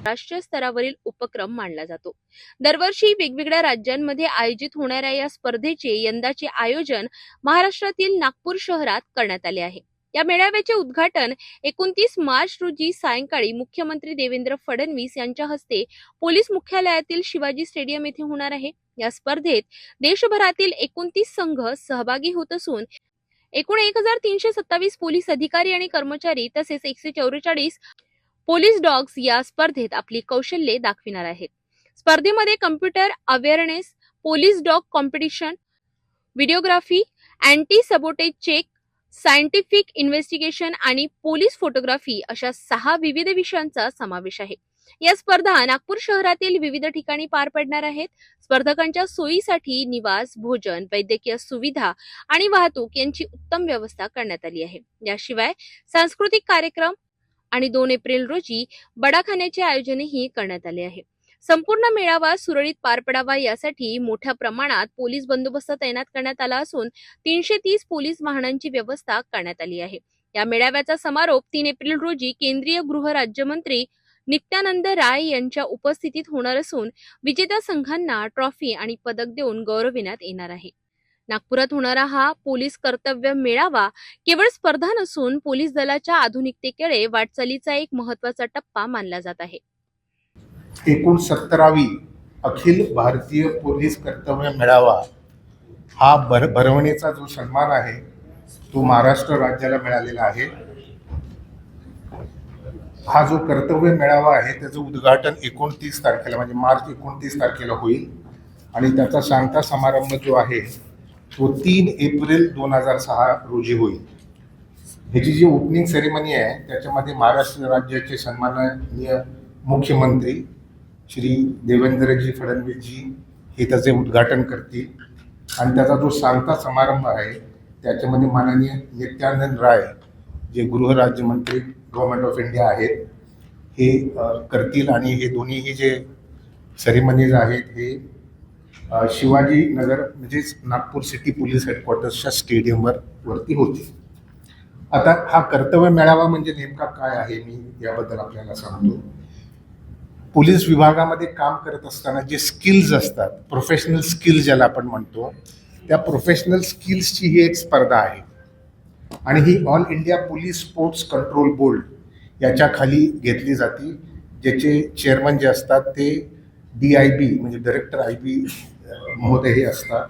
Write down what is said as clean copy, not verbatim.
राष्ट्रीय स्तरावरील उपक्रम मानला जातो। दरवर्षी वेगवेगळ्या राज्यांमध्ये आयोजित होणाऱ्या या स्पर्धेचे यंदाचे आयोजन महाराष्ट्रातील नागपूर शहरात करण्यात आले आहे। या मेळाव्याचे उद्घाटन 29 मार्च रोजी सायंकाळी मुख्यमंत्री देवेंद्र फडणवीस यांच्या हस्ते पोलीस मुख्यालयातील शिवाजी स्टेडियम येथे होणार आहे। या स्पर्धेत देशभरातील 29 संघ सहभागी होत असून एकूण 1327 पोलीस अधिकारी आणि कर्मचारी तसेच 144 पोलीस डॉग्स या स्पर्धेत आपली कौशल्ये दाखविणार आहेत। स्पर्धेमध्ये computer awareness, police dog competition, videography, anti sabotage check, scientific investigation आणि पोलीस फोटोग्राफी अशा 6 विविध विषयांचा समावेश आहे। या स्पर्धा नागपूर शहरातील विविध ठिकाणी पार पडणार आहेत। स्पर्धकांच्या सोयीसाठी निवास, भोजन, वैद्यकीय सुविधा आणि वाहतूक यांची उत्तम व्यवस्था करण्यात आली आहे। याशिवाय सांस्कृतिक कार्यक्रम आणि 2 एप्रिल रोजी बडाखान्याचे आयोजनही करण्यात आले आहे। संपूर्ण मेळावा सुरळीत पार पडावा यासाठी मोठ्या प्रमाणात पोलीस बंदोबस्त तैनात करण्यात आला असून 330 पोलीस वाहनांची व्यवस्था करण्यात आली आहे। या मेळाव्याचा समारोप 3 एप्रिल रोजी केंद्रीय गृह राज्यमंत्री नित्यानंद राय यांच्या उपस्थितीत होणार असून विजेत्या संघांना ट्रॉफी आणि पदक देऊन गौरविण्यात येणार आहे। नागपुरात होणारा हा पोलीस कर्तव्य मेळावा केवळ स्पर्धा नसून पोलीस दलाच्या आधुनिकतेकडे वाटचालीचा एक महत्त्वाचा टप्पा मानला जात आहे। 69वी अखिल भारतीय पोलीस कर्तव्य मेळावा हा भरवण्याचा जो सन्मान आहे तो महाराष्ट्र राज्याला मिळालेला आहे। हा जो कर्तव्य मेळावा आहे त्याचं उद्घाटन 29 तारखेला म्हणजे मार्च 29 तारखेला होईल आणि त्याचा सांगता समारंभ जो आहे तो 3 एप्रिल 2006 रोजी होईल। ह्याची जी ओपनिंग सेरेमनी आहे त्याच्यामध्ये महाराष्ट्र राज्याचे सन्माननीय मुख्यमंत्री श्री देवेंद्रजी फडणवीसजी हे त्याचे उद्घाटन करतील आणि त्याचा जो सांगता समारंभ आहे त्याच्यामध्ये माननीय नित्यानंद राय जे गृह राज्यमंत्री गव्हर्नमेंट ऑफ इंडिया आहेत हे करतील आणि हे दोन्हीही जे सेरेमनीज आहेत हे शिवाजी नगर म्हणजेच नागपूर सिटी पोलीस हेडक्वार्टर्सच्या स्टेडियमवर वरती होतील। आता हा कर्तव्य मेळावा म्हणजे नेमका काय आहे मी याबद्दल आपल्याला सांगतो। पोलीस विभागामध्ये काम करत असताना जे स्किल्स असतात, प्रोफेशनल स्किल्स ज्याला आपण म्हणतो, त्या प्रोफेशनल स्किल्सची ही एक स्पर्धा आहे आणि ही All India Police Sports Control Board याच्या खाली घेतली जाते, ज्याचे चेअरमन जे असतात ते DIB म्हणजे डायरेक्टर IB महोदय हे असतात